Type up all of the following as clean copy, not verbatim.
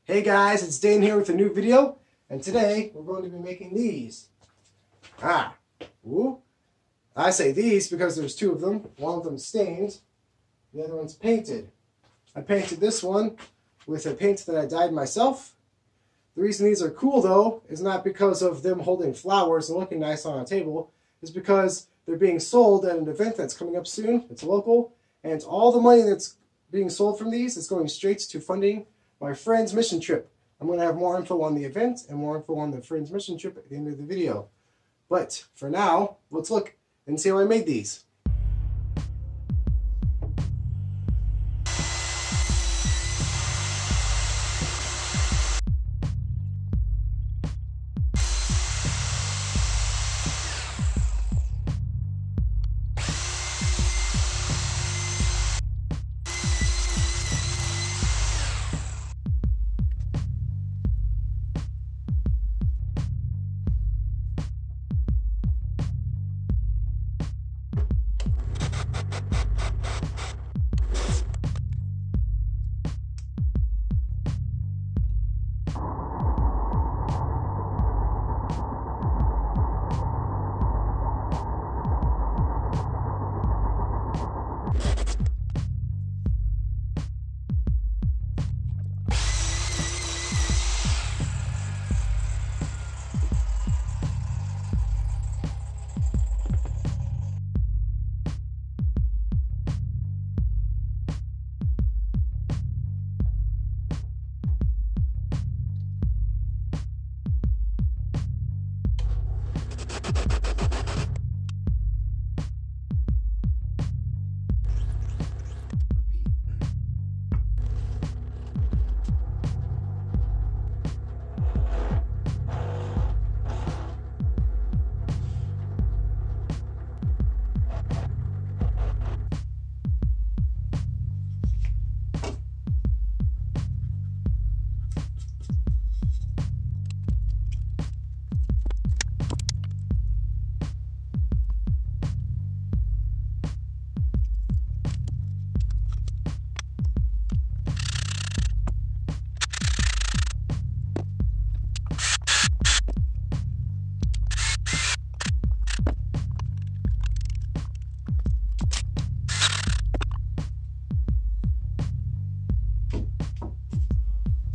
Hey guys, it's Dane here with a new video, and today we're going to be making these. I say these because there's two of them. One of them's stained, the other one's painted. I painted this one with a paint that I dyed myself. The reason these are cool though is not because of them holding flowers and looking nice on a table, it's because they're being sold at an event that's coming up soon. It's local, and all the money that's being sold from these is going straight to funding my friend's mission trip. I'm going to have more info on the event and more info on the friend's mission trip at the end of the video. But for now, let's look and see how I made these.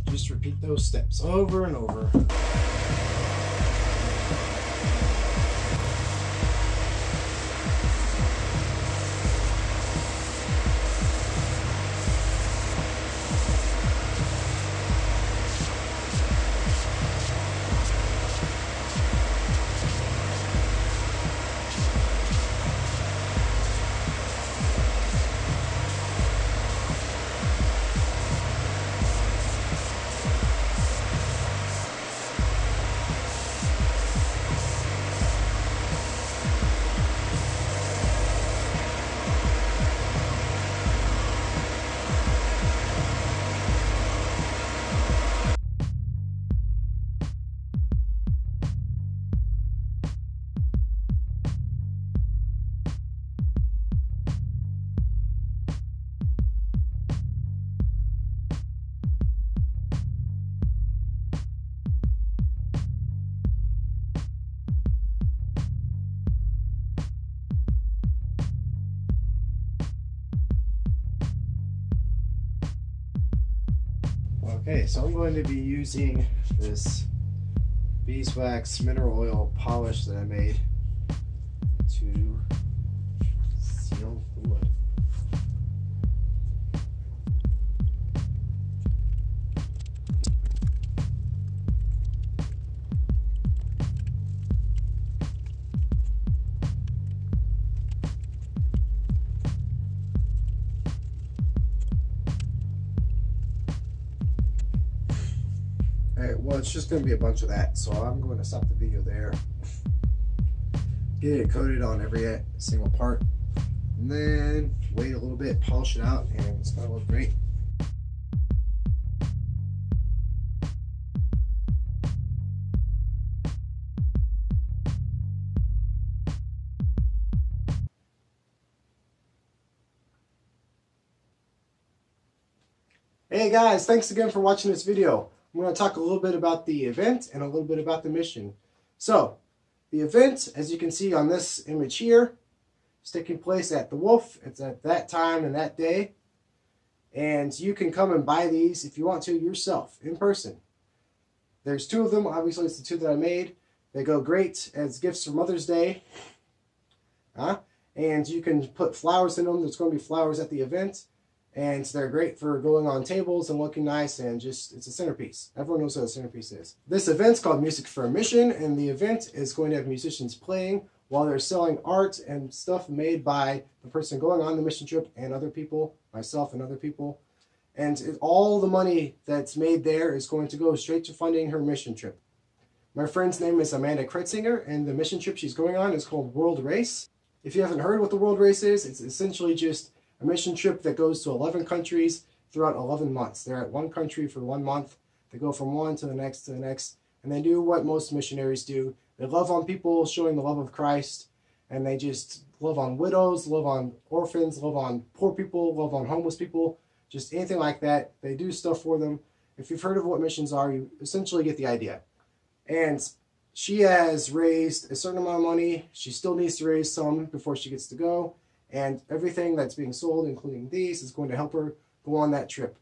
Just repeat those steps over and over. Okay, so I'm going to be using this beeswax mineral oil polish that I made to seal the wood. Alright, well, it's just going to be a bunch of that, so I'm going to stop the video there. Get it coated on every single part, and then wait a little bit, polish it out, and it's going to look great. Hey guys, thanks again for watching this video. I'm going to talk a little bit about the event and a little bit about the mission. So, the event, as you can see on this image here, is taking place at the Wolf. It's at that time and that day. And you can come and buy these if you want to yourself, in person. There's 2 of them. Obviously, it's the 2 that I made. They go great as gifts for Mother's Day. And you can put flowers in them. There's going to be flowers at the event. And they're great for going on tables and looking nice, and just, it's a centerpiece. Everyone knows what a centerpiece is. This event's called Music for a Mission, and the event is going to have musicians playing while they're selling art and stuff made by the person going on the mission trip and other people, myself and other people. And all the money that's made there is going to go straight to funding her mission trip. My friend's name is Amanda Kretzinger, and the mission trip she's going on is called World Race. If you haven't heard what the World Race is, it's essentially just a mission trip that goes to 11 countries throughout 11 months. They're at one country for 1 month. They go from one to the next, and they do what most missionaries do. They love on people, showing the love of Christ, and they just love on widows, love on orphans, love on poor people, love on homeless people, just anything like that. They do stuff for them. If you've heard of what missions are, you essentially get the idea. And she has raised a certain amount of money. She still needs to raise some before she gets to go. And everything that's being sold, including these, is going to help her go on that trip.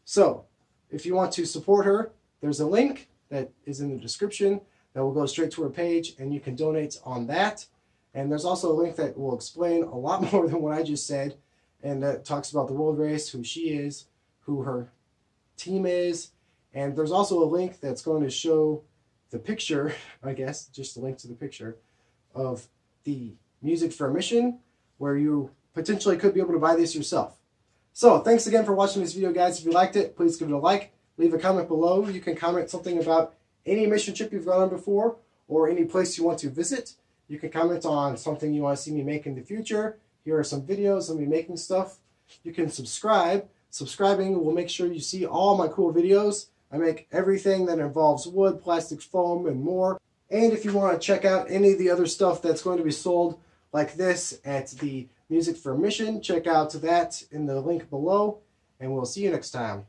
So, if you want to support her, there's a link that is in the description that will go straight to her page, and you can donate on that. And there's also a link that will explain a lot more than what I just said, and that talks about the World Race, who she is, who her team is. And there's also a link that's going to show the picture, I guess, just a link to the picture of the Music for a Mission, where you potentially could be able to buy this yourself. So, thanks again for watching this video, guys. If you liked it, please give it a like. Leave a comment below. You can comment something about any mission trip you've gone on before, or any place you want to visit. You can comment on something you want to see me make in the future. Here are some videos of me making stuff. You can subscribe. Subscribing will make sure you see all my cool videos. I make everything that involves wood, plastic, foam, and more. And if you want to check out any of the other stuff that's going to be sold like this at the Music for a Mission, check out that in the link below, and we'll see you next time.